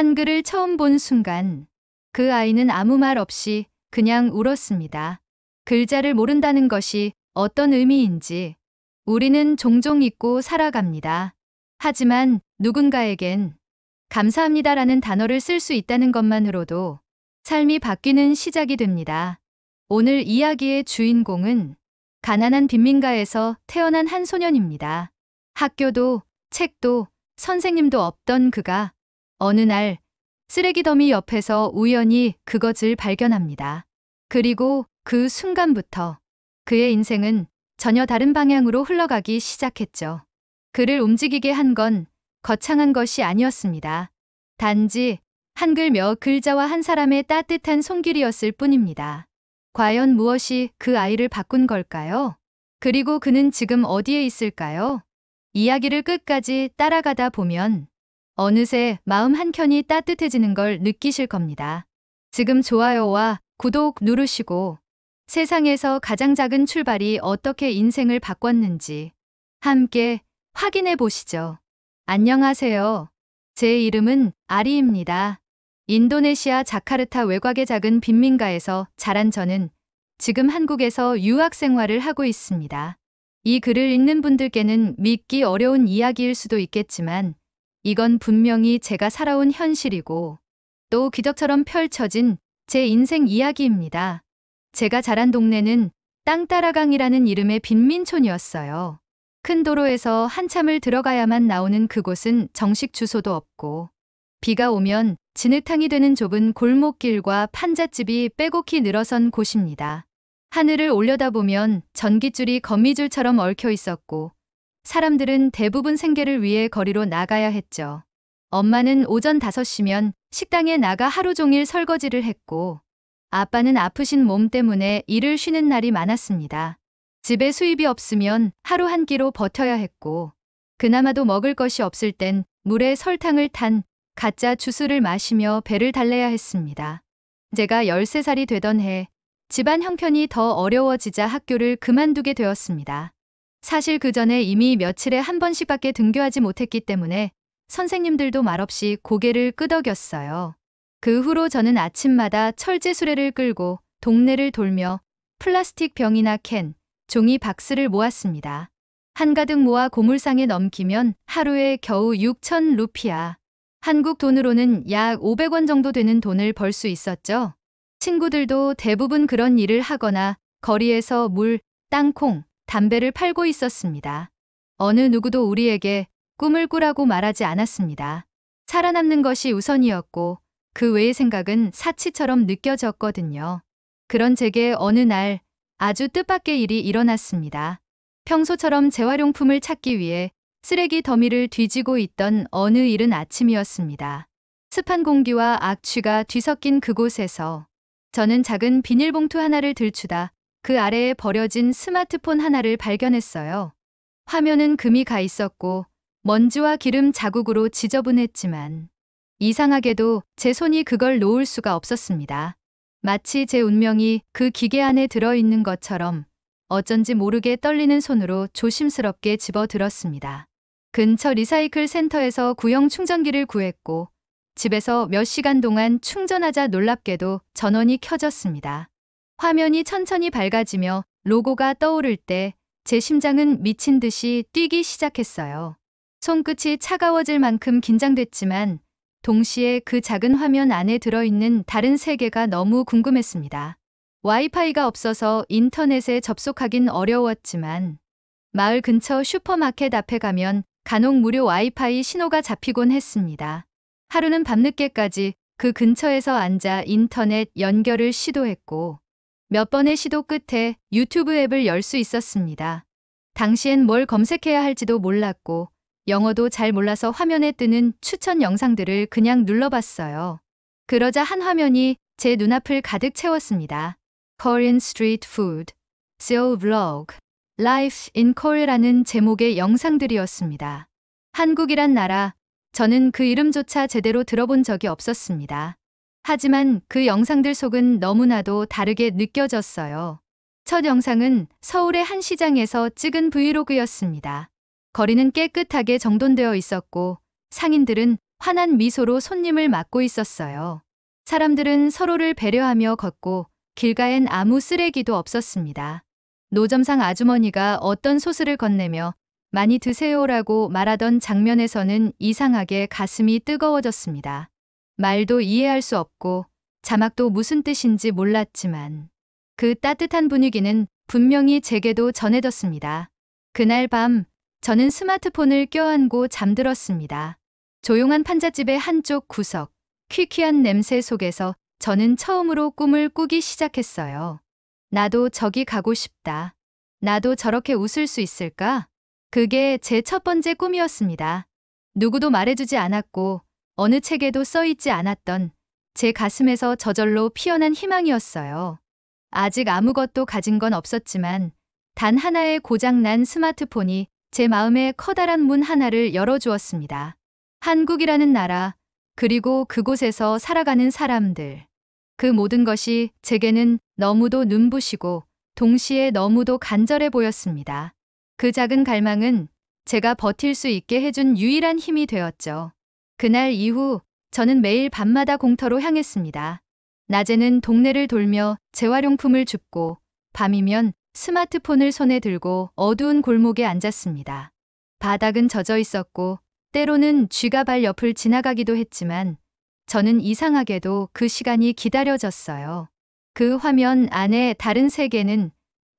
한글을 처음 본 순간 그 아이는 아무 말 없이 그냥 울었습니다. 글자를 모른다는 것이 어떤 의미인지 우리는 종종 잊고 살아갑니다. 하지만 누군가에겐 감사합니다라는 단어를 쓸 수 있다는 것만으로도 삶이 바뀌는 시작이 됩니다. 오늘 이야기의 주인공은 가난한 빈민가에서 태어난 한 소년입니다. 학교도 책도 선생님도 없던 그가 어느 날 쓰레기 더미 옆에서 우연히 그것을 발견합니다. 그리고 그 순간부터 그의 인생은 전혀 다른 방향으로 흘러가기 시작했죠. 그를 움직이게 한 건 거창한 것이 아니었습니다. 단지 한글 몇 글자와 한 사람의 따뜻한 손길이었을 뿐입니다. 과연 무엇이 그 아이를 바꾼 걸까요? 그리고 그는 지금 어디에 있을까요? 이야기를 끝까지 따라가다 보면 어느새 마음 한켠이 따뜻해지는 걸 느끼실 겁니다. 지금 좋아요와 구독 누르시고 세상에서 가장 작은 출발이 어떻게 인생을 바꿨는지 함께 확인해 보시죠. 안녕하세요. 제 이름은 아리입니다. 인도네시아 자카르타 외곽의 작은 빈민가에서 자란 저는 지금 한국에서 유학 생활을 하고 있습니다. 이 글을 읽는 분들께는 믿기 어려운 이야기일 수도 있겠지만 이건 분명히 제가 살아온 현실이고 또 기적처럼 펼쳐진 제 인생 이야기입니다. 제가 자란 동네는 땅따라강이라는 이름의 빈민촌이었어요. 큰 도로에서 한참을 들어가야만 나오는 그곳은 정식 주소도 없고 비가 오면 진흙탕이 되는 좁은 골목길과 판잣집이 빼곡히 늘어선 곳입니다. 하늘을 올려다보면 전깃줄이 거미줄처럼 얽혀 있었고 사람들은 대부분 생계를 위해 거리로 나가야 했죠. 엄마는 오전 5시면 식당에 나가 하루 종일 설거지를 했고 아빠는 아프신 몸 때문에 일을 쉬는 날이 많았습니다. 집에 수입이 없으면 하루 한 끼로 버텨야 했고 그나마도 먹을 것이 없을 땐 물에 설탕을 탄 가짜 주스를 마시며 배를 달래야 했습니다. 제가 13살이 되던 해 집안 형편이 더 어려워지자 학교를 그만두게 되었습니다. 사실 그 전에 이미 며칠에 한 번씩밖에 등교하지 못했기 때문에 선생님들도 말없이 고개를 끄덕였어요. 그 후로 저는 아침마다 철제 수레를 끌고 동네를 돌며 플라스틱 병이나 캔, 종이 박스를 모았습니다. 한가득 모아 고물상에 넘기면 하루에 겨우 6천 루피아. 한국 돈으로는 약 500원 정도 되는 돈을 벌 수 있었죠. 친구들도 대부분 그런 일을 하거나 거리에서 물, 땅콩, 담배를 팔고 있었습니다. 어느 누구도 우리에게 꿈을 꾸라고 말하지 않았습니다. 살아남는 것이 우선이었고 그 외의 생각은 사치처럼 느껴졌거든요. 그런 제게 어느 날 아주 뜻밖의 일이 일어났습니다. 평소처럼 재활용품을 찾기 위해 쓰레기 더미를 뒤지고 있던 어느 이른 아침이었습니다. 습한 공기와 악취가 뒤섞인 그곳에서 저는 작은 비닐봉투 하나를 들추다 그 아래에 버려진 스마트폰 하나를 발견했어요. 화면은 금이 가 있었고 먼지와 기름 자국으로 지저분했지만 이상하게도 제 손이 그걸 놓을 수가 없었습니다. 마치 제 운명이 그 기계 안에 들어있는 것처럼 어쩐지 모르게 떨리는 손으로 조심스럽게 집어들었습니다. 근처 리사이클 센터에서 구형 충전기를 구했고 집에서 몇 시간 동안 충전하자 놀랍게도 전원이 켜졌습니다. 화면이 천천히 밝아지며 로고가 떠오를 때 제 심장은 미친 듯이 뛰기 시작했어요. 손끝이 차가워질 만큼 긴장됐지만 동시에 그 작은 화면 안에 들어있는 다른 세계가 너무 궁금했습니다. 와이파이가 없어서 인터넷에 접속하긴 어려웠지만 마을 근처 슈퍼마켓 앞에 가면 간혹 무료 와이파이 신호가 잡히곤 했습니다. 하루는 밤늦게까지 그 근처에서 앉아 인터넷 연결을 시도했고 몇 번의 시도 끝에 유튜브 앱을 열 수 있었습니다. 당시엔 뭘 검색해야 할지도 몰랐고 영어도 잘 몰라서 화면에 뜨는 추천 영상들을 그냥 눌러봤어요. 그러자 한 화면이 제 눈앞을 가득 채웠습니다. Korean Street Food, Seoul Vlog, Life in Korea라는 제목의 영상들이었습니다. 한국이란 나라, 저는 그 이름조차 제대로 들어본 적이 없었습니다. 하지만 그 영상들 속은 너무나도 다르게 느껴졌어요. 첫 영상은 서울의 한 시장에서 찍은 브이로그였습니다. 거리는 깨끗하게 정돈되어 있었고 상인들은 환한 미소로 손님을 맞고 있었어요. 사람들은 서로를 배려하며 걷고 길가엔 아무 쓰레기도 없었습니다. 노점상 아주머니가 어떤 소스를 건네며 많이 드세요라고 말하던 장면에서는 이상하게 가슴이 뜨거워졌습니다. 말도 이해할 수 없고 자막도 무슨 뜻인지 몰랐지만 그 따뜻한 분위기는 분명히 제게도 전해졌습니다. 그날 밤 저는 스마트폰을 껴안고 잠들었습니다. 조용한 판잣집의 한쪽 구석, 퀴퀴한 냄새 속에서 저는 처음으로 꿈을 꾸기 시작했어요. 나도 저기 가고 싶다. 나도 저렇게 웃을 수 있을까? 그게 제 첫 번째 꿈이었습니다. 누구도 말해주지 않았고 어느 책에도 써있지 않았던 제 가슴에서 저절로 피어난 희망이었어요. 아직 아무것도 가진 건 없었지만 단 하나의 고장난 스마트폰이 제 마음에 커다란 문 하나를 열어주었습니다. 한국이라는 나라, 그리고 그곳에서 살아가는 사람들. 그 모든 것이 제게는 너무도 눈부시고 동시에 너무도 간절해 보였습니다. 그 작은 갈망은 제가 버틸 수 있게 해준 유일한 힘이 되었죠. 그날 이후 저는 매일 밤마다 공터로 향했습니다. 낮에는 동네를 돌며 재활용품을 줍고 밤이면 스마트폰을 손에 들고 어두운 골목에 앉았습니다. 바닥은 젖어 있었고 때로는 쥐가 발 옆을 지나가기도 했지만 저는 이상하게도 그 시간이 기다려졌어요. 그 화면 안에 다른 세계는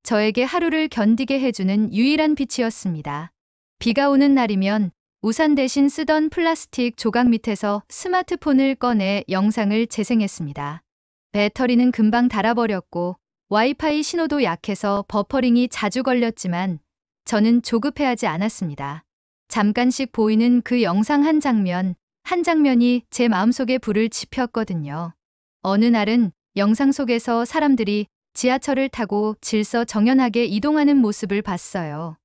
저에게 하루를 견디게 해주는 유일한 빛이었습니다. 비가 오는 날이면 우산 대신 쓰던 플라스틱 조각 밑에서 스마트폰을 꺼내 영상을 재생했습니다. 배터리는 금방 닳아버렸고 와이파이 신호도 약해서 버퍼링이 자주 걸렸지만 저는 조급해하지 않았습니다. 잠깐씩 보이는 그 영상 한 장면이 제 마음속에 불을 지폈거든요. 어느 날은 영상 속에서 사람들이 지하철을 타고 질서정연하게 이동하는 모습을 봤어요.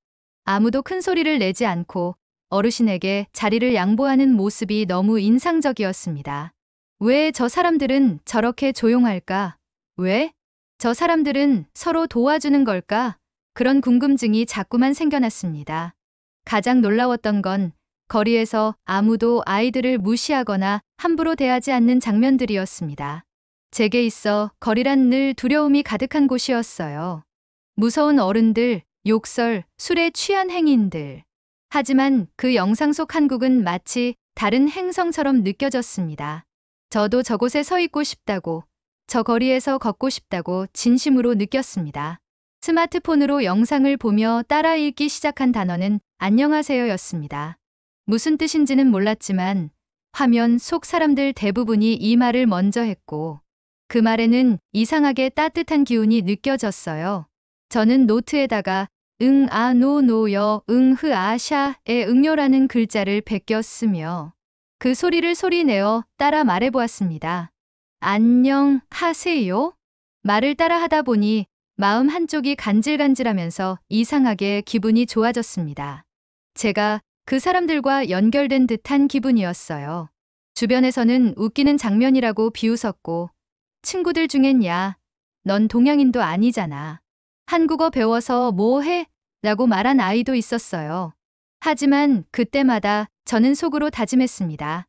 아무도 큰 소리를 내지 않고 어르신에게 자리를 양보하는 모습이 너무 인상적이었습니다. 왜 저 사람들은 저렇게 조용할까? 왜? 저 사람들은 서로 도와주는 걸까? 그런 궁금증이 자꾸만 생겨났습니다. 가장 놀라웠던 건 거리에서 아무도 아이들을 무시하거나 함부로 대하지 않는 장면들이었습니다. 제게 있어 거리란 늘 두려움이 가득한 곳이었어요. 무서운 어른들, 욕설, 술에 취한 행인들. 하지만 그 영상 속 한국은 마치 다른 행성처럼 느껴졌습니다. 저도 저곳에 서 있고 싶다고, 저 거리에서 걷고 싶다고 진심으로 느꼈습니다. 스마트폰으로 영상을 보며 따라 읽기 시작한 단어는 안녕하세요였습니다. 무슨 뜻인지는 몰랐지만 화면 속 사람들 대부분이 이 말을 먼저 했고 그 말에는 이상하게 따뜻한 기운이 느껴졌어요. 저는 노트에다가 응, 아, 노, 노여, 응, 흐, 아, 샤의 응요라는 글자를 베껴 쓰며 그 소리를 소리내어 따라 말해보았습니다. 안녕하세요? 말을 따라 하다 보니 마음 한쪽이 간질간질하면서 이상하게 기분이 좋아졌습니다. 제가 그 사람들과 연결된 듯한 기분이었어요. 주변에서는 웃기는 장면이라고 비웃었고 친구들 중엔 야, 넌 동양인도 아니잖아. 한국어 배워서 뭐 해? 라고 말한 아이도 있었어요. 하지만 그때마다 저는 속으로 다짐했습니다.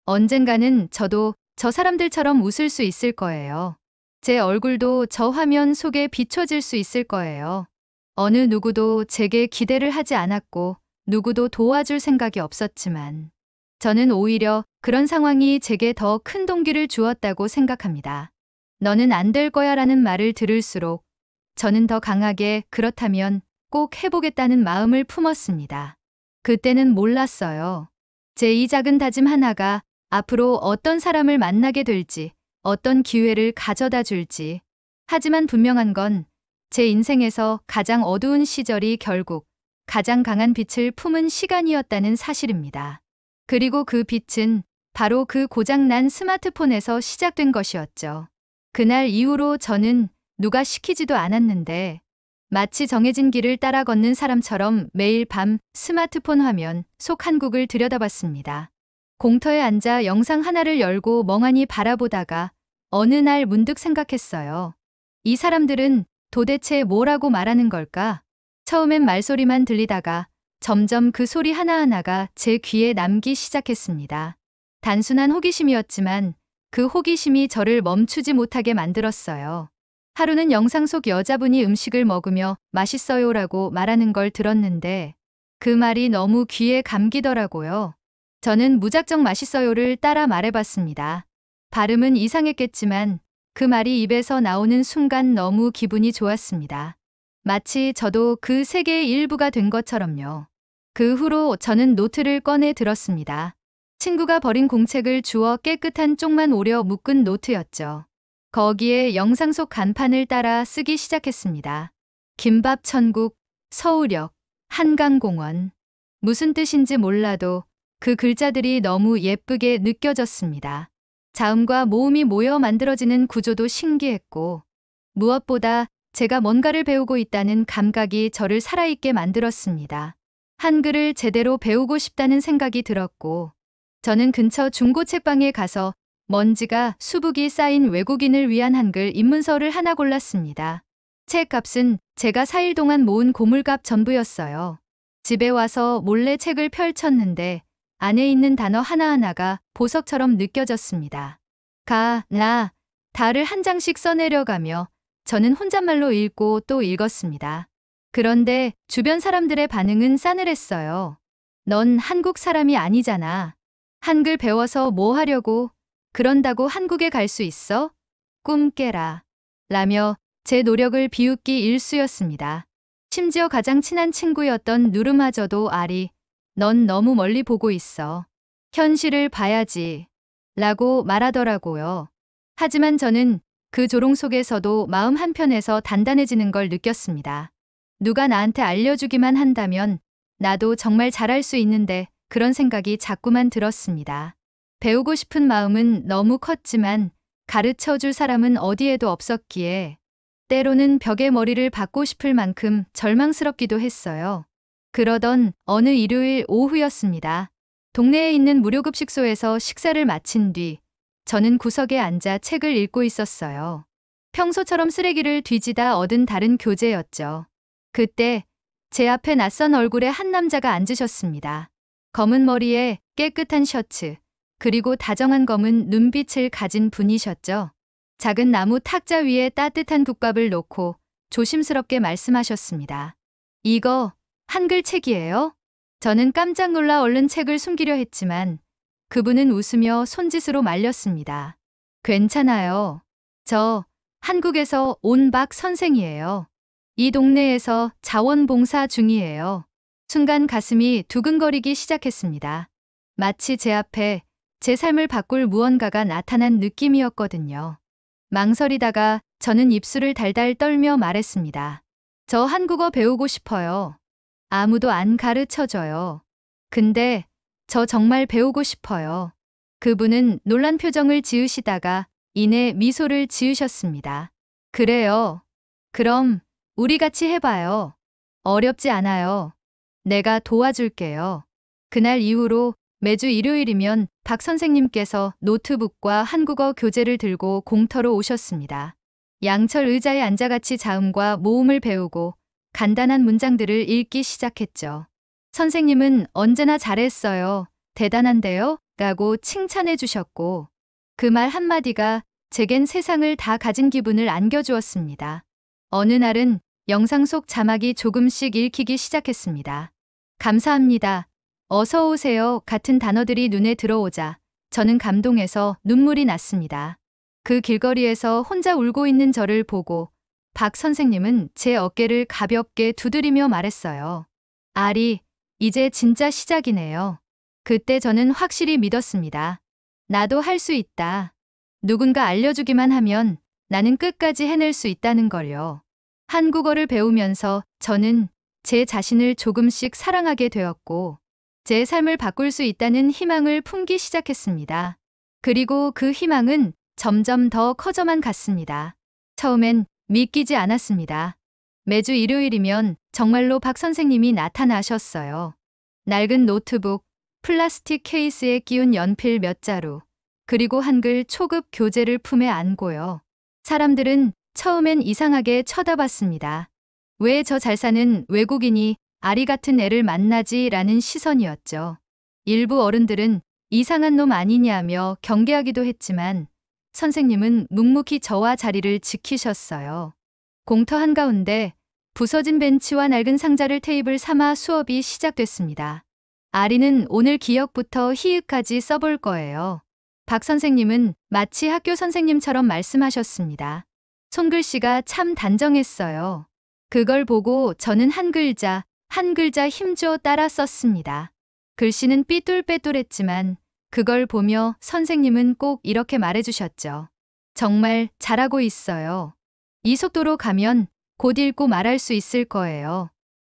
언젠가는 저도 저 사람들처럼 웃을 수 있을 거예요. 제 얼굴도 저 화면 속에 비춰질 수 있을 거예요. 어느 누구도 제게 기대를 하지 않았고 누구도 도와줄 생각이 없었지만 저는 오히려 그런 상황이 제게 더 큰 동기를 주었다고 생각합니다. 너는 안 될 거야 라는 말을 들을수록 저는 더 강하게 그렇다면 꼭 해보겠다는 마음을 품었습니다. 그때는 몰랐어요. 제 이 작은 다짐 하나가 앞으로 어떤 사람을 만나게 될지, 어떤 기회를 가져다 줄지. 하지만 분명한 건 제 인생에서 가장 어두운 시절이 결국 가장 강한 빛을 품은 시간이었다는 사실입니다. 그리고 그 빛은 바로 그 고장난 스마트폰에서 시작된 것이었죠. 그날 이후로 저는 누가 시키지도 않았는데 마치 정해진 길을 따라 걷는 사람처럼 매일 밤 스마트폰 화면 속 한국을 들여다봤습니다. 공터에 앉아 영상 하나를 열고 멍하니 바라보다가 어느 날 문득 생각했어요. 이 사람들은 도대체 뭐라고 말하는 걸까? 처음엔 말소리만 들리다가 점점 그 소리 하나하나가 제 귀에 남기 시작했습니다. 단순한 호기심이었지만 그 호기심이 저를 멈추지 못하게 만들었어요. 하루는 영상 속 여자분이 음식을 먹으며 맛있어요라고 말하는 걸 들었는데 그 말이 너무 귀에 감기더라고요. 저는 무작정 맛있어요를 따라 말해봤습니다. 발음은 이상했겠지만 그 말이 입에서 나오는 순간 너무 기분이 좋았습니다. 마치 저도 그 세계의 일부가 된 것처럼요. 그 후로 저는 노트를 꺼내 들었습니다. 친구가 버린 공책을 주워 깨끗한 쪽만 오려 묶은 노트였죠. 거기에 영상 속 간판을 따라 쓰기 시작했습니다. 김밥 천국, 서울역, 한강공원. 무슨 뜻인지 몰라도 그 글자들이 너무 예쁘게 느껴졌습니다. 자음과 모음이 모여 만들어지는 구조도 신기했고 무엇보다 제가 뭔가를 배우고 있다는 감각이 저를 살아있게 만들었습니다. 한글을 제대로 배우고 싶다는 생각이 들었고 저는 근처 중고책방에 가서 먼지가 수북이 쌓인 외국인을 위한 한글 입문서를 하나 골랐습니다. 책값은 제가 4일 동안 모은 고물값 전부였어요. 집에 와서 몰래 책을 펼쳤는데 안에 있는 단어 하나하나가 보석처럼 느껴졌습니다. 가, 나, 다를 한 장씩 써내려가며 저는 혼잣말로 읽고 또 읽었습니다. 그런데 주변 사람들의 반응은 싸늘했어요. 넌 한국 사람이 아니잖아. 한글 배워서 뭐 하려고? 그런다고 한국에 갈 수 있어? 꿈 깨라. 라며 제 노력을 비웃기 일쑤였습니다. 심지어 가장 친한 친구였던 누르마저도 아리, 넌 너무 멀리 보고 있어. 현실을 봐야지. 라고 말하더라고요. 하지만 저는 그 조롱 속에서도 마음 한편에서 단단해지는 걸 느꼈습니다. 누가 나한테 알려주기만 한다면 나도 정말 잘할 수 있는데 그런 생각이 자꾸만 들었습니다. 배우고 싶은 마음은 너무 컸지만 가르쳐줄 사람은 어디에도 없었기에 때로는 벽에 머리를 박고 싶을 만큼 절망스럽기도 했어요. 그러던 어느 일요일 오후였습니다. 동네에 있는 무료급식소에서 식사를 마친 뒤 저는 구석에 앉아 책을 읽고 있었어요. 평소처럼 쓰레기를 뒤지다 얻은 다른 교재였죠. 그때 제 앞에 낯선 얼굴의 한 남자가 앉으셨습니다. 검은 머리에 깨끗한 셔츠, 그리고 다정한 검은 눈빛을 가진 분이셨죠. 작은 나무 탁자 위에 따뜻한 국밥을 놓고 조심스럽게 말씀하셨습니다. 이거 한글 책이에요? 저는 깜짝 놀라 얼른 책을 숨기려 했지만 그분은 웃으며 손짓으로 말렸습니다. 괜찮아요. 저 한국에서 온 박 선생이에요. 이 동네에서 자원봉사 중이에요. 순간 가슴이 두근거리기 시작했습니다. 마치 제 앞에 제 삶을 바꿀 무언가가 나타난 느낌이었거든요. 망설이다가 저는 입술을 달달 떨며 말했습니다. 저 한국어 배우고 싶어요. 아무도 안 가르쳐줘요. 근데 저 정말 배우고 싶어요. 그분은 놀란 표정을 지으시다가 이내 미소를 지으셨습니다. 그래요. 그럼 우리 같이 해봐요. 어렵지 않아요. 내가 도와줄게요. 그날 이후로 매주 일요일이면 박 선생님께서 노트북과 한국어 교재를 들고 공터로 오셨습니다. 양철 의자에 앉아 같이 자음과 모음을 배우고 간단한 문장들을 읽기 시작했죠. 선생님은 언제나 잘했어요. 대단한데요? 라고 칭찬해 주셨고 그 말 한마디가 제겐 세상을 다 가진 기분을 안겨주었습니다. 어느 날은 영상 속 자막이 조금씩 읽히기 시작했습니다. 감사합니다. 어서 오세요 같은 단어들이 눈에 들어오자 저는 감동해서 눈물이 났습니다. 그 길거리에서 혼자 울고 있는 저를 보고 박 선생님은 제 어깨를 가볍게 두드리며 말했어요. 아리, 이제 진짜 시작이네요. 그때 저는 확실히 믿었습니다. 나도 할 수 있다. 누군가 알려주기만 하면 나는 끝까지 해낼 수 있다는 걸요. 한국어를 배우면서 저는 제 자신을 조금씩 사랑하게 되었고 제 삶을 바꿀 수 있다는 희망을 품기 시작했습니다. 그리고 그 희망은 점점 더 커져만 갔습니다. 처음엔 믿기지 않았습니다. 매주 일요일이면 정말로 박 선생님이 나타나셨어요. 낡은 노트북, 플라스틱 케이스에 끼운 연필 몇 자루, 그리고 한글 초급 교재를 품에 안고요. 사람들은 처음엔 이상하게 쳐다봤습니다. 왜 저 잘 사는 외국인이 아리 같은 애를 만나지 라는 시선이었죠. 일부 어른들은 이상한 놈 아니냐며 경계하기도 했지만 선생님은 묵묵히 저와 자리를 지키셨어요. 공터 한가운데 부서진 벤치와 낡은 상자를 테이블 삼아 수업이 시작됐습니다. 아리는 오늘 기억부터 희읍까지 써볼 거예요. 박 선생님은 마치 학교 선생님처럼 말씀하셨습니다. 손글씨가 참 단정했어요. 그걸 보고 저는 한 글자 힘줘 따라 썼습니다. 글씨는 삐뚤빼뚤했지만 그걸 보며 선생님은 꼭 이렇게 말해주셨죠. 정말 잘하고 있어요. 이 속도로 가면 곧 읽고 말할 수 있을 거예요.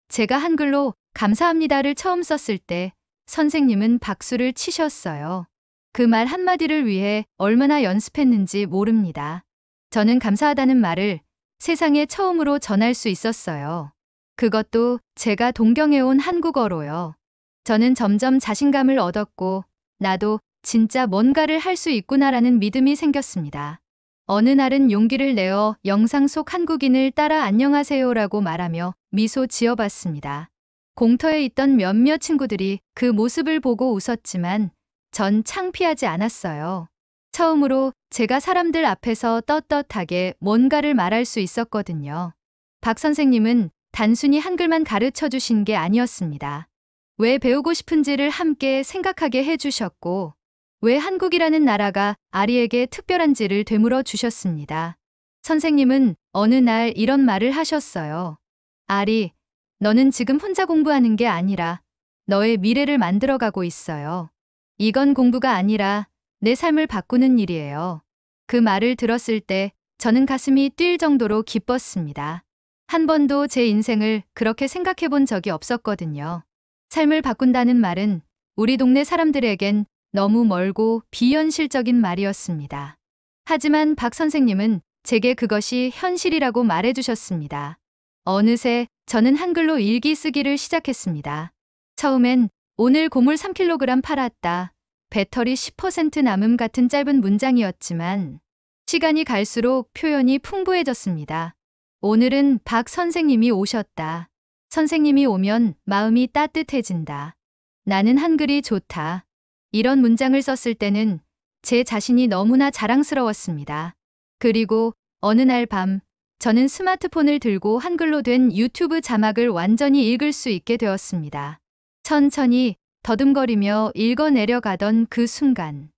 제가 한글로 감사합니다를 처음 썼을 때 선생님은 박수를 치셨어요. 그 말 한마디를 위해 얼마나 연습했는지 모릅니다. 저는 감사하다는 말을 세상에 처음으로 전할 수 있었어요. 그것도 제가 동경해온 한국어로요. 저는 점점 자신감을 얻었고 나도 진짜 뭔가를 할 수 있구나라는 믿음이 생겼습니다. 어느 날은 용기를 내어 영상 속 한국인을 따라 안녕하세요라고 말하며 미소 지어봤습니다. 공터에 있던 몇몇 친구들이 그 모습을 보고 웃었지만 전 창피하지 않았어요. 처음으로 제가 사람들 앞에서 떳떳하게 뭔가를 말할 수 있었거든요. 박 선생님은 단순히 한글만 가르쳐 주신 게 아니었습니다. 왜 배우고 싶은지를 함께 생각하게 해주셨고, 왜 한국이라는 나라가 아리에게 특별한지를 되물어 주셨습니다. 선생님은 어느 날 이런 말을 하셨어요. 아리, 너는 지금 혼자 공부하는 게 아니라 너의 미래를 만들어가고 있어요. 이건 공부가 아니라 내 삶을 바꾸는 일이에요. 그 말을 들었을 때 저는 가슴이 뛸 정도로 기뻤습니다. 한 번도 제 인생을 그렇게 생각해 본 적이 없었거든요. 삶을 바꾼다는 말은 우리 동네 사람들에겐 너무 멀고 비현실적인 말이었습니다. 하지만 박 선생님은 제게 그것이 현실이라고 말해주셨습니다. 어느새 저는 한글로 일기 쓰기를 시작했습니다. 처음엔 오늘 고물 3kg 팔았다. 배터리 10% 남음 같은 짧은 문장이었지만 시간이 갈수록 표현이 풍부해졌습니다. 오늘은 박 선생님이 오셨다. 선생님이 오면 마음이 따뜻해진다. 나는 한글이 좋다. 이런 문장을 썼을 때는 제 자신이 너무나 자랑스러웠습니다. 그리고 어느 날 밤 저는 스마트폰을 들고 한글로 된 유튜브 자막을 완전히 읽을 수 있게 되었습니다. 천천히 더듬거리며 읽어내려가던 그 순간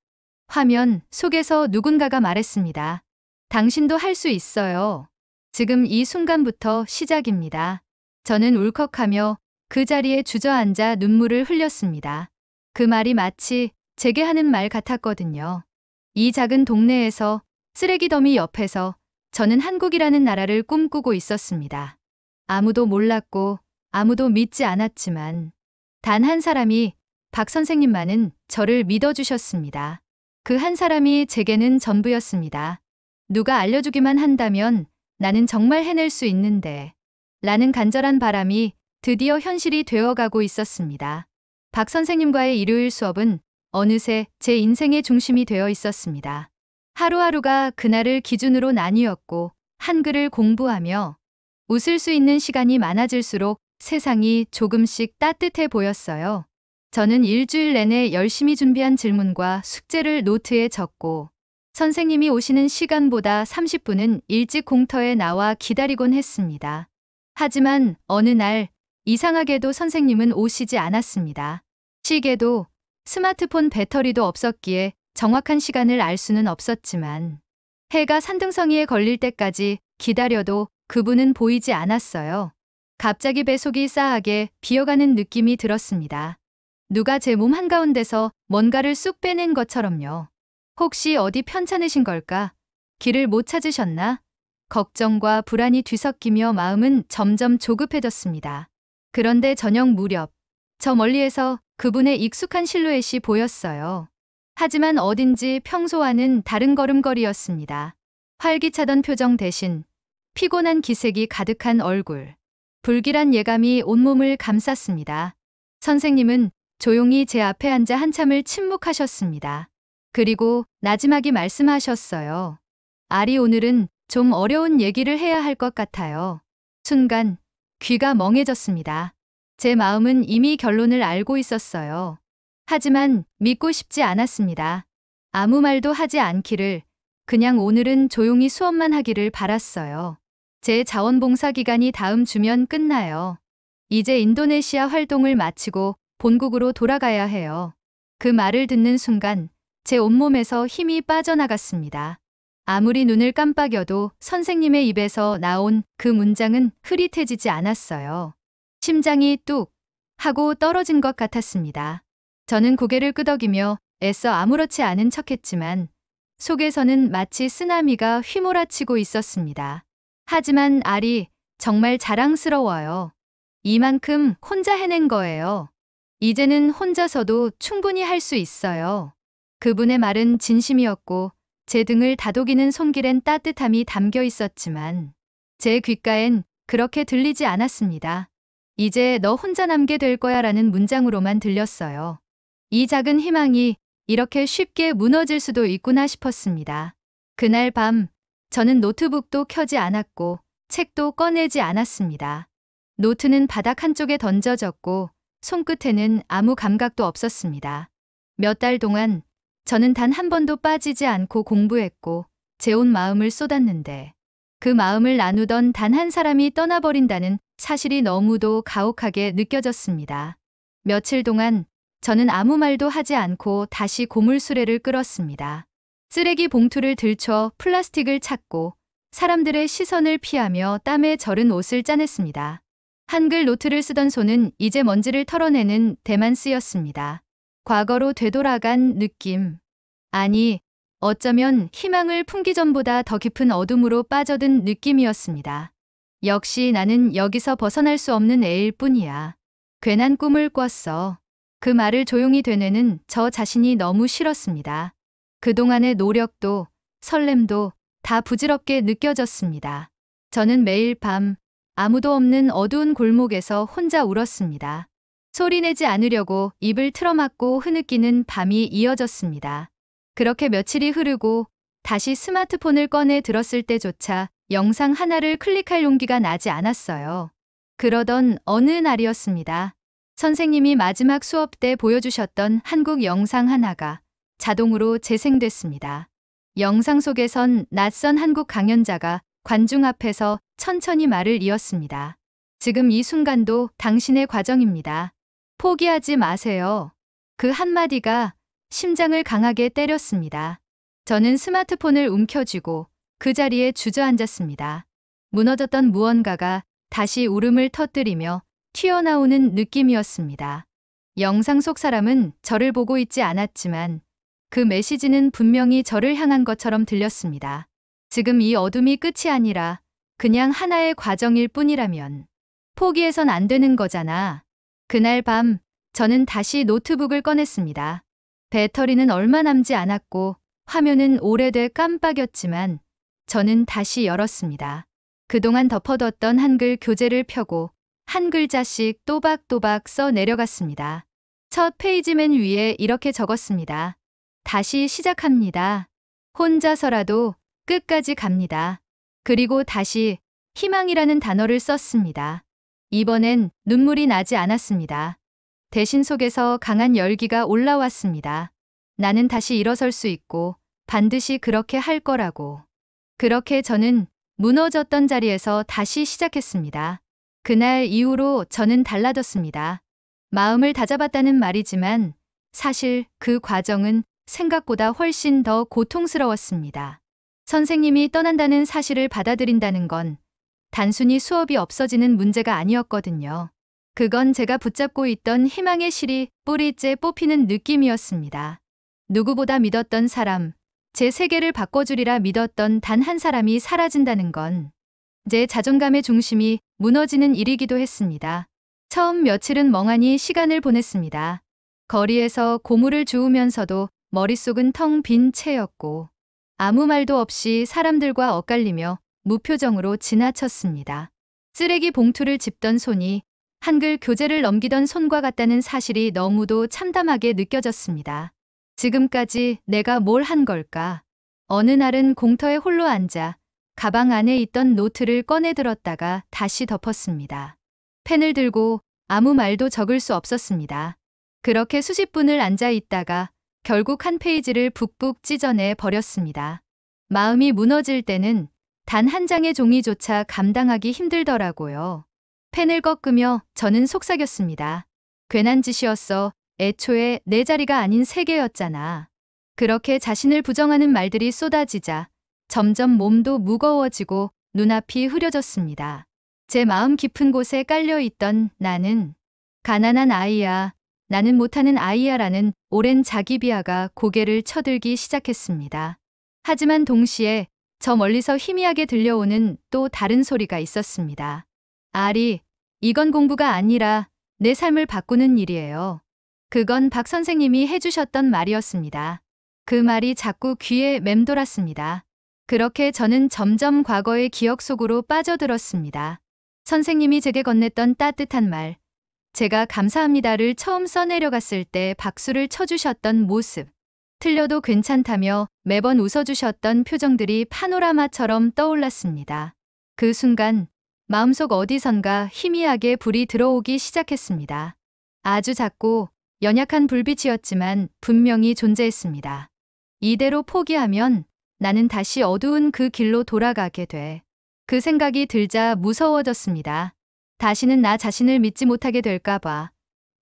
화면 속에서 누군가가 말했습니다. 당신도 할 수 있어요. 지금 이 순간부터 시작입니다. 저는 울컥하며 그 자리에 주저앉아 눈물을 흘렸습니다. 그 말이 마치 제게 하는 말 같았거든요. 이 작은 동네에서 쓰레기 더미 옆에서 저는 한국이라는 나라를 꿈꾸고 있었습니다. 아무도 몰랐고 아무도 믿지 않았지만 단 한 사람이 박 선생님만은 저를 믿어주셨습니다. 그 한 사람이 제게는 전부였습니다. 누가 알려주기만 한다면 나는 정말 해낼 수 있는데 라는 간절한 바람이 드디어 현실이 되어가고 있었습니다. 박 선생님과의 일요일 수업은 어느새 제 인생의 중심이 되어 있었습니다. 하루하루가 그날을 기준으로 나뉘었고 한글을 공부하며 웃을 수 있는 시간이 많아질수록 세상이 조금씩 따뜻해 보였어요. 저는 일주일 내내 열심히 준비한 질문과 숙제를 노트에 적고 선생님이 오시는 시간보다 30분은 일찍 공터에 나와 기다리곤 했습니다. 하지만 어느 날 이상하게도 선생님은 오시지 않았습니다. 시계도 스마트폰 배터리도 없었기에 정확한 시간을 알 수는 없었지만 해가 산등성이에 걸릴 때까지 기다려도 그분은 보이지 않았어요. 갑자기 배속이 싸하게 비어가는 느낌이 들었습니다. 누가 제 몸 한가운데서 뭔가를 쑥 빼낸 것처럼요. 혹시 어디 편찮으신 걸까? 길을 못 찾으셨나? 걱정과 불안이 뒤섞이며 마음은 점점 조급해졌습니다. 그런데 저녁 무렵, 저 멀리에서 그분의 익숙한 실루엣이 보였어요. 하지만 어딘지 평소와는 다른 걸음걸이였습니다. 활기차던 표정 대신 피곤한 기색이 가득한 얼굴, 불길한 예감이 온몸을 감쌌습니다. 선생님은 조용히 제 앞에 앉아 한참을 침묵하셨습니다. 그리고 나지막이 말씀하셨어요. 아리, 오늘은 좀 어려운 얘기를 해야 할 것 같아요. 순간 귀가 멍해졌습니다. 제 마음은 이미 결론을 알고 있었어요. 하지만 믿고 싶지 않았습니다. 아무 말도 하지 않기를, 그냥 오늘은 조용히 수업만 하기를 바랐어요. 제 자원봉사 기간이 다음 주면 끝나요. 이제 인도네시아 활동을 마치고 본국으로 돌아가야 해요. 그 말을 듣는 순간 제 온몸에서 힘이 빠져나갔습니다. 아무리 눈을 깜빡여도 선생님의 입에서 나온 그 문장은 흐릿해지지 않았어요. 심장이 뚝 하고 떨어진 것 같았습니다. 저는 고개를 끄덕이며 애써 아무렇지 않은 척했지만 속에서는 마치 쓰나미가 휘몰아치고 있었습니다. 하지만 알이 정말 자랑스러워요. 이만큼 혼자 해낸 거예요. 이제는 혼자서도 충분히 할 수 있어요. 그분의 말은 진심이었고 제 등을 다독이는 손길엔 따뜻함이 담겨 있었지만 제 귓가엔 그렇게 들리지 않았습니다. 이제 너 혼자 남게 될 거야 라는 문장으로만 들렸어요. 이 작은 희망이 이렇게 쉽게 무너질 수도 있구나 싶었습니다. 그날 밤 저는 노트북도 켜지 않았고 책도 꺼내지 않았습니다. 노트는 바닥 한쪽에 던져졌고 손끝에는 아무 감각도 없었습니다. 몇 달 동안 저는 단 한 번도 빠지지 않고 공부했고 제 온 마음을 쏟았는데 그 마음을 나누던 단 한 사람이 떠나버린다는 사실이 너무도 가혹하게 느껴졌습니다. 며칠 동안 저는 아무 말도 하지 않고 다시 고물 수레를 끌었습니다. 쓰레기 봉투를 들춰 플라스틱을 찾고 사람들의 시선을 피하며 땀에 절은 옷을 짜냈습니다. 한글 노트를 쓰던 손은 이제 먼지를 털어내는 대만 쓰였습니다. 과거로 되돌아간 느낌. 아니, 어쩌면 희망을 품기 전보다 더 깊은 어둠으로 빠져든 느낌이었습니다. 역시 나는 여기서 벗어날 수 없는 애일 뿐이야. 괜한 꿈을 꿨어. 그 말을 조용히 되뇌는 저 자신이 너무 싫었습니다. 그동안의 노력도 설렘도 다 부질없게 느껴졌습니다. 저는 매일 밤 아무도 없는 어두운 골목에서 혼자 울었습니다. 소리내지 않으려고 입을 틀어막고 흐느끼는 밤이 이어졌습니다. 그렇게 며칠이 흐르고 다시 스마트폰을 꺼내 들었을 때조차 영상 하나를 클릭할 용기가 나지 않았어요. 그러던 어느 날이었습니다. 선생님이 마지막 수업 때 보여주셨던 한국 영상 하나가 자동으로 재생됐습니다. 영상 속에선 낯선 한국 강연자가 관중 앞에서 천천히 말을 이었습니다. 지금 이 순간도 당신의 과정입니다. 포기하지 마세요. 그 한마디가 심장을 강하게 때렸습니다. 저는 스마트폰을 움켜쥐고 그 자리에 주저앉았습니다. 무너졌던 무언가가 다시 울음을 터뜨리며 튀어나오는 느낌이었습니다. 영상 속 사람은 저를 보고 있지 않았지만 그 메시지는 분명히 저를 향한 것처럼 들렸습니다. 지금 이 어둠이 끝이 아니라 그냥 하나의 과정일 뿐이라면 포기해선 안 되는 거잖아. 그날 밤 저는 다시 노트북을 꺼냈습니다. 배터리는 얼마 남지 않았고 화면은 오래돼 깜빡였지만 저는 다시 열었습니다. 그동안 덮어뒀던 한글 교재를 펴고 한 글자씩 또박또박 써 내려갔습니다. 첫 페이지 맨 위에 이렇게 적었습니다. 다시 시작합니다. 혼자서라도 끝까지 갑니다. 그리고 다시 희망이라는 단어를 썼습니다. 이번엔 눈물이 나지 않았습니다. 대신 속에서 강한 열기가 올라왔습니다. 나는 다시 일어설 수 있고 반드시 그렇게 할 거라고. 그렇게 저는 무너졌던 자리에서 다시 시작했습니다. 그날 이후로 저는 달라졌습니다. 마음을 다잡았다는 말이지만 사실 그 과정은 생각보다 훨씬 더 고통스러웠습니다. 선생님이 떠난다는 사실을 받아들인다는 건 단순히 수업이 없어지는 문제가 아니었거든요. 그건 제가 붙잡고 있던 희망의 실이 뿌리째 뽑히는 느낌이었습니다. 누구보다 믿었던 사람, 제 세계를 바꿔주리라 믿었던 단 한 사람이 사라진다는 건 제 자존감의 중심이 무너지는 일이기도 했습니다. 처음 며칠은 멍하니 시간을 보냈습니다. 거리에서 고물을 주우면서도 머릿속은 텅 빈 채였고 아무 말도 없이 사람들과 엇갈리며 무표정으로 지나쳤습니다. 쓰레기 봉투를 짚던 손이 한글 교재를 넘기던 손과 같다는 사실이 너무도 참담하게 느껴졌습니다. 지금까지 내가 뭘 한 걸까? 어느 날은 공터에 홀로 앉아 가방 안에 있던 노트를 꺼내 들었다가 다시 덮었습니다. 펜을 들고 아무 말도 적을 수 없었습니다. 그렇게 수십 분을 앉아 있다가 결국 한 페이지를 북북 찢어내 버렸습니다. 마음이 무너질 때는 단 한 장의 종이조차 감당하기 힘들더라고요. 펜을 꺾으며 저는 속삭였습니다. 괜한 짓이었어. 애초에 내 자리가 아닌 세계였잖아. 그렇게 자신을 부정하는 말들이 쏟아지자 점점 몸도 무거워지고 눈앞이 흐려졌습니다. 제 마음 깊은 곳에 깔려있던 나는 가난한 아이야, 나는 못하는 아이야 라는 오랜 자기 비하가 고개를 쳐들기 시작했습니다. 하지만 동시에 저 멀리서 희미하게 들려오는 또 다른 소리가 있었습니다. 아리, 이건 공부가 아니라 내 삶을 바꾸는 일이에요. 그건 박 선생님이 해주셨던 말이었습니다. 그 말이 자꾸 귀에 맴돌았습니다. 그렇게 저는 점점 과거의 기억 속으로 빠져들었습니다. 선생님이 제게 건넸던 따뜻한 말, 제가 감사합니다를 처음 써내려갔을 때 박수를 쳐주셨던 모습, 틀려도 괜찮다며 매번 웃어주셨던 표정들이 파노라마처럼 떠올랐습니다. 그 순간 마음속 어디선가 희미하게 불이 들어오기 시작했습니다. 아주 작고 연약한 불빛이었지만 분명히 존재했습니다. 이대로 포기하면 나는 다시 어두운 그 길로 돌아가게 돼. 그 생각이 들자 무서워졌습니다. 다시는 나 자신을 믿지 못하게 될까봐.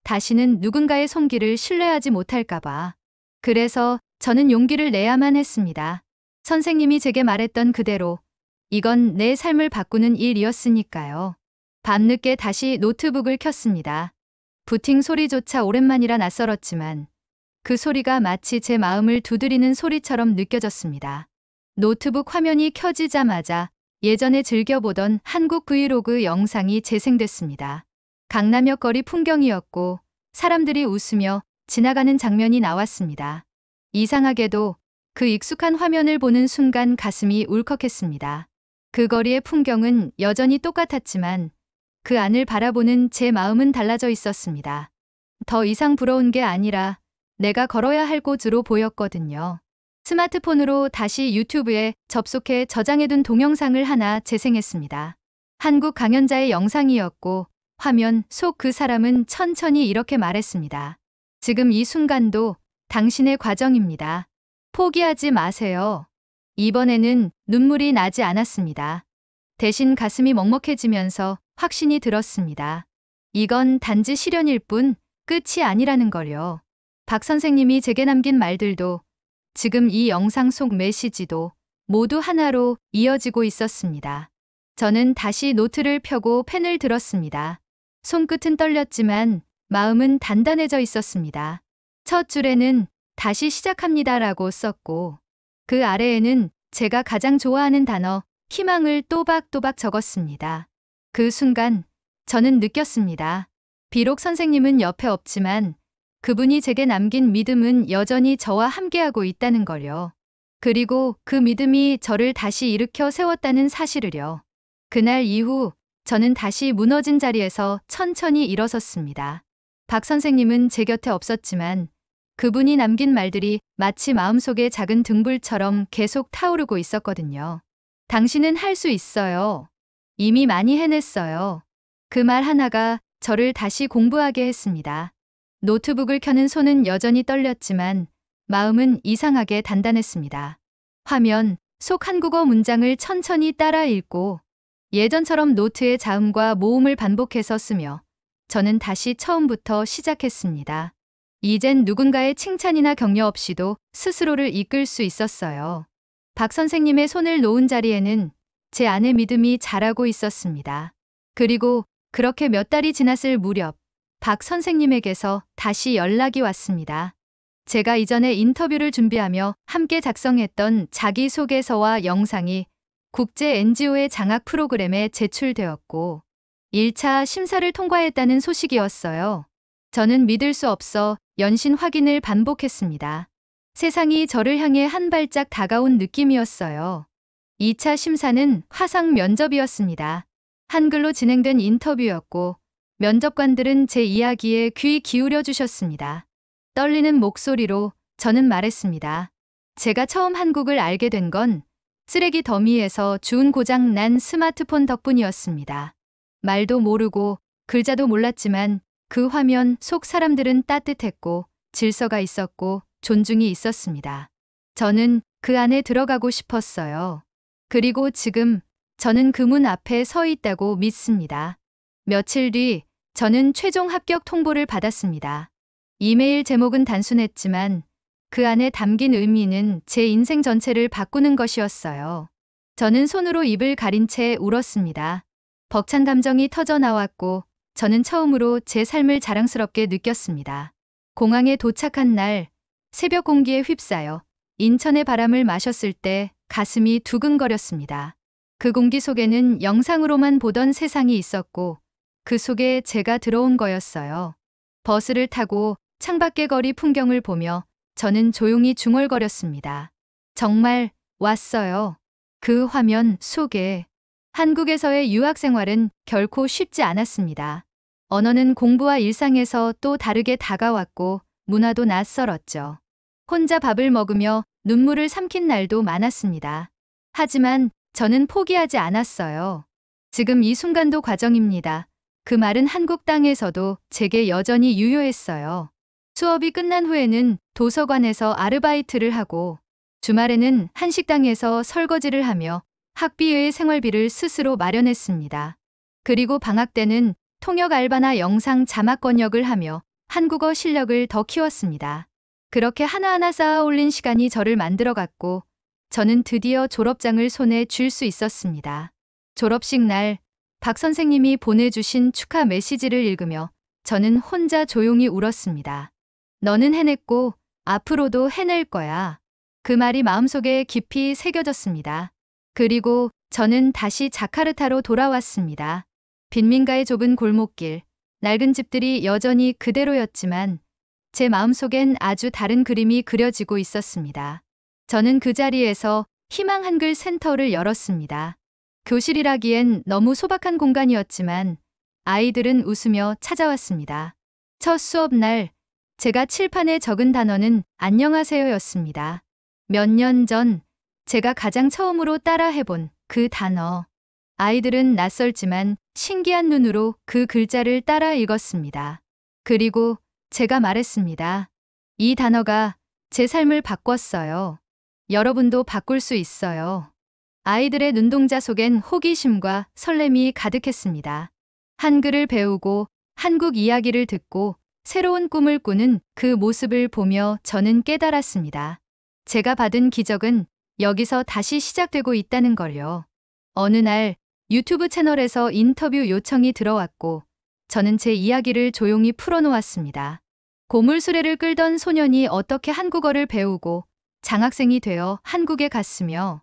다시는 누군가의 손길을 신뢰하지 못할까봐. 그래서 저는 용기를 내야만 했습니다. 선생님이 제게 말했던 그대로 이건 내 삶을 바꾸는 일이었으니까요. 밤늦게 다시 노트북을 켰습니다. 부팅 소리조차 오랜만이라 낯설었지만 그 소리가 마치 제 마음을 두드리는 소리처럼 느껴졌습니다. 노트북 화면이 켜지자마자 예전에 즐겨보던 한국 브이로그 영상이 재생됐습니다. 강남역 거리 풍경이었고 사람들이 웃으며 지나가는 장면이 나왔습니다. 이상하게도 그 익숙한 화면을 보는 순간 가슴이 울컥했습니다. 그 거리의 풍경은 여전히 똑같았지만 그 안을 바라보는 제 마음은 달라져 있었습니다. 더 이상 부러운 게 아니라 내가 걸어야 할 곳으로 보였거든요. 스마트폰으로 다시 유튜브에 접속해 저장해둔 동영상을 하나 재생했습니다. 한국 강연자의 영상이었고 화면 속 그 사람은 천천히 이렇게 말했습니다. 지금 이 순간도 당신의 과정입니다. 포기하지 마세요. 이번에는 눈물이 나지 않았습니다. 대신 가슴이 먹먹해지면서 확신이 들었습니다. 이건 단지 시련일 뿐 끝이 아니라는 걸요. 박 선생님이 제게 남긴 말들도 지금 이 영상 속 메시지도 모두 하나로 이어지고 있었습니다. 저는 다시 노트를 펴고 펜을 들었습니다. 손끝은 떨렸지만 마음은 단단해져 있었습니다. 첫 줄에는 다시 시작합니다라고 썼고 그 아래에는 제가 가장 좋아하는 단어 희망을 또박또박 적었습니다. 그 순간 저는 느꼈습니다. 비록 선생님은 옆에 없지만 그분이 제게 남긴 믿음은 여전히 저와 함께하고 있다는 걸요. 그리고 그 믿음이 저를 다시 일으켜 세웠다는 사실을요. 그날 이후 저는 다시 무너진 자리에서 천천히 일어섰습니다. 박 선생님은 제 곁에 없었지만 그분이 남긴 말들이 마치 마음속의 작은 등불처럼 계속 타오르고 있었거든요. 당신은 할 수 있어요. 이미 많이 해냈어요. 그 말 하나가 저를 다시 공부하게 했습니다. 노트북을 켜는 손은 여전히 떨렸지만 마음은 이상하게 단단했습니다. 화면 속 한국어 문장을 천천히 따라 읽고 예전처럼 노트에 자음과 모음을 반복해서 쓰며 저는 다시 처음부터 시작했습니다. 이젠 누군가의 칭찬이나 격려 없이도 스스로를 이끌 수 있었어요. 박 선생님의 손을 놓은 자리에는 제 안의 믿음이 자라고 있었습니다. 그리고 그렇게 몇 달이 지났을 무렵 박 선생님에게서 다시 연락이 왔습니다. 제가 이전에 인터뷰를 준비하며 함께 작성했던 자기소개서와 영상이 국제 NGO의 장학 프로그램에 제출되었고 1차 심사를 통과했다는 소식이었어요. 저는 믿을 수 없어 연신 확인을 반복했습니다. 세상이 저를 향해 한 발짝 다가온 느낌이었어요. 2차 심사는 화상 면접이었습니다. 한글로 진행된 인터뷰였고 면접관들은 제 이야기에 귀 기울여 주셨습니다. 떨리는 목소리로 저는 말했습니다. 제가 처음 한국을 알게 된 건 쓰레기 더미에서 주운 고장 난 스마트폰 덕분이었습니다. 말도 모르고 글자도 몰랐지만 그 화면 속 사람들은 따뜻했고 질서가 있었고 존중이 있었습니다. 저는 그 안에 들어가고 싶었어요. 그리고 지금 저는 그 문 앞에 서 있다고 믿습니다. 며칠 뒤 저는 최종 합격 통보를 받았습니다. 이메일 제목은 단순했지만 그 안에 담긴 의미는 제 인생 전체를 바꾸는 것이었어요. 저는 손으로 입을 가린 채 울었습니다. 벅찬 감정이 터져 나왔고 저는 처음으로 제 삶을 자랑스럽게 느꼈습니다. 공항에 도착한 날 새벽 공기에 휩싸여 인천의 바람을 마셨을 때 가슴이 두근거렸습니다. 그 공기 속에는 영상으로만 보던 세상이 있었고 그 속에 제가 들어온 거였어요. 버스를 타고 창밖의 거리 풍경을 보며 저는 조용히 중얼거렸습니다. 정말 왔어요. 그 화면 속에. 한국에서의 유학 생활은 결코 쉽지 않았습니다. 언어는 공부와 일상에서 또 다르게 다가왔고 문화도 낯설었죠. 혼자 밥을 먹으며 눈물을 삼킨 날도 많았습니다. 하지만 저는 포기하지 않았어요. 지금 이 순간도 과정입니다. 그 말은 한국 땅에서도 제게 여전히 유효했어요. 수업이 끝난 후에는 도서관에서 아르바이트를 하고 주말에는 한식당에서 설거지를 하며 학비 외의 생활비를 스스로 마련했습니다. 그리고 방학 때는 통역 알바나 영상 자막 번역을 하며 한국어 실력을 더 키웠습니다. 그렇게 하나하나 쌓아 올린 시간이 저를 만들어갔고 저는 드디어 졸업장을 손에 쥘 수 있었습니다. 졸업식 날 박 선생님이 보내주신 축하 메시지를 읽으며 저는 혼자 조용히 울었습니다. 너는 해냈고 앞으로도 해낼 거야. 그 말이 마음속에 깊이 새겨졌습니다. 그리고 저는 다시 자카르타로 돌아왔습니다. 빈민가의 좁은 골목길, 낡은 집들이 여전히 그대로였지만 제 마음속엔 아주 다른 그림이 그려지고 있었습니다. 저는 그 자리에서 희망 한글 센터를 열었습니다. 교실이라기엔 너무 소박한 공간이었지만 아이들은 웃으며 찾아왔습니다. 첫 수업 날 제가 칠판에 적은 단어는 안녕하세요였습니다. 몇 년 전 제가 가장 처음으로 따라 해본 그 단어. 아이들은 낯설지만 신기한 눈으로 그 글자를 따라 읽었습니다. 그리고 제가 말했습니다. 이 단어가 제 삶을 바꿨어요. 여러분도 바꿀 수 있어요. 아이들의 눈동자 속엔 호기심과 설렘이 가득했습니다. 한글을 배우고 한국 이야기를 듣고 새로운 꿈을 꾸는 그 모습을 보며 저는 깨달았습니다. 제가 받은 기적은 여기서 다시 시작되고 있다는 걸요. 어느 날 유튜브 채널에서 인터뷰 요청이 들어왔고 저는 제 이야기를 조용히 풀어놓았습니다. 고물수레를 끌던 소년이 어떻게 한국어를 배우고 장학생이 되어 한국에 갔으며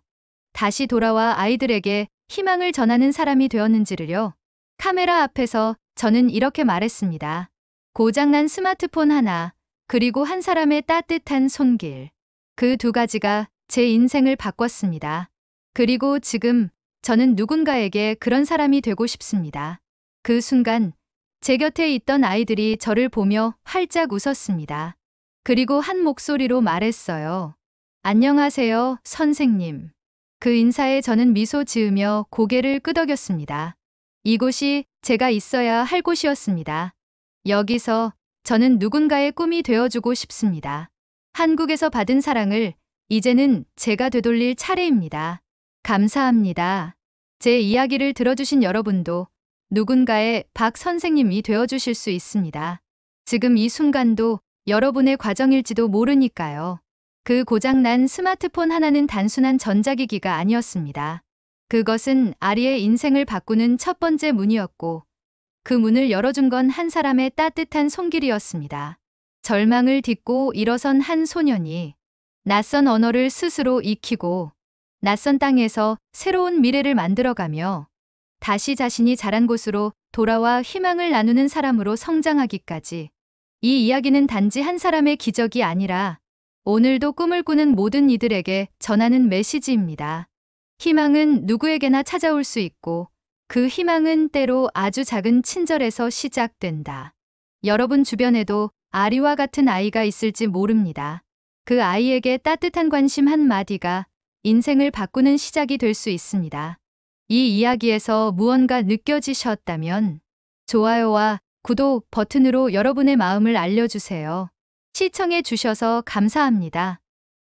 다시 돌아와 아이들에게 희망을 전하는 사람이 되었는지를요. 카메라 앞에서 저는 이렇게 말했습니다. 고장난 스마트폰 하나, 그리고 한 사람의 따뜻한 손길. 그 두 가지가 제 인생을 바꿨습니다. 그리고 지금 저는 누군가에게 그런 사람이 되고 싶습니다. 그 순간 제 곁에 있던 아이들이 저를 보며 활짝 웃었습니다. 그리고 한 목소리로 말했어요. 안녕하세요, 선생님. 그 인사에 저는 미소 지으며 고개를 끄덕였습니다. 이곳이 제가 있어야 할 곳이었습니다. 여기서 저는 누군가의 꿈이 되어주고 싶습니다. 한국에서 받은 사랑을 이제는 제가 되돌릴 차례입니다. 감사합니다. 제 이야기를 들어주신 여러분도 누군가의 박 선생님이 되어주실 수 있습니다. 지금 이 순간도 여러분의 과정일지도 모르니까요. 그 고장난 스마트폰 하나는 단순한 전자기기가 아니었습니다. 그것은 아리의 인생을 바꾸는 첫 번째 문이었고 그 문을 열어준 건 한 사람의 따뜻한 손길이었습니다. 절망을 딛고 일어선 한 소년이 낯선 언어를 스스로 익히고 낯선 땅에서 새로운 미래를 만들어가며 다시 자신이 자란 곳으로 돌아와 희망을 나누는 사람으로 성장하기까지. 이 이야기는 단지 한 사람의 기적이 아니라 오늘도 꿈을 꾸는 모든 이들에게 전하는 메시지입니다. 희망은 누구에게나 찾아올 수 있고 그 희망은 때로 아주 작은 친절에서 시작된다. 여러분 주변에도 아리와 같은 아이가 있을지 모릅니다. 그 아이에게 따뜻한 관심 한마디가 인생을 바꾸는 시작이 될 수 있습니다. 이 이야기에서 무언가 느껴지셨다면 좋아요와 구독 버튼으로 여러분의 마음을 알려주세요. 시청해 주셔서 감사합니다.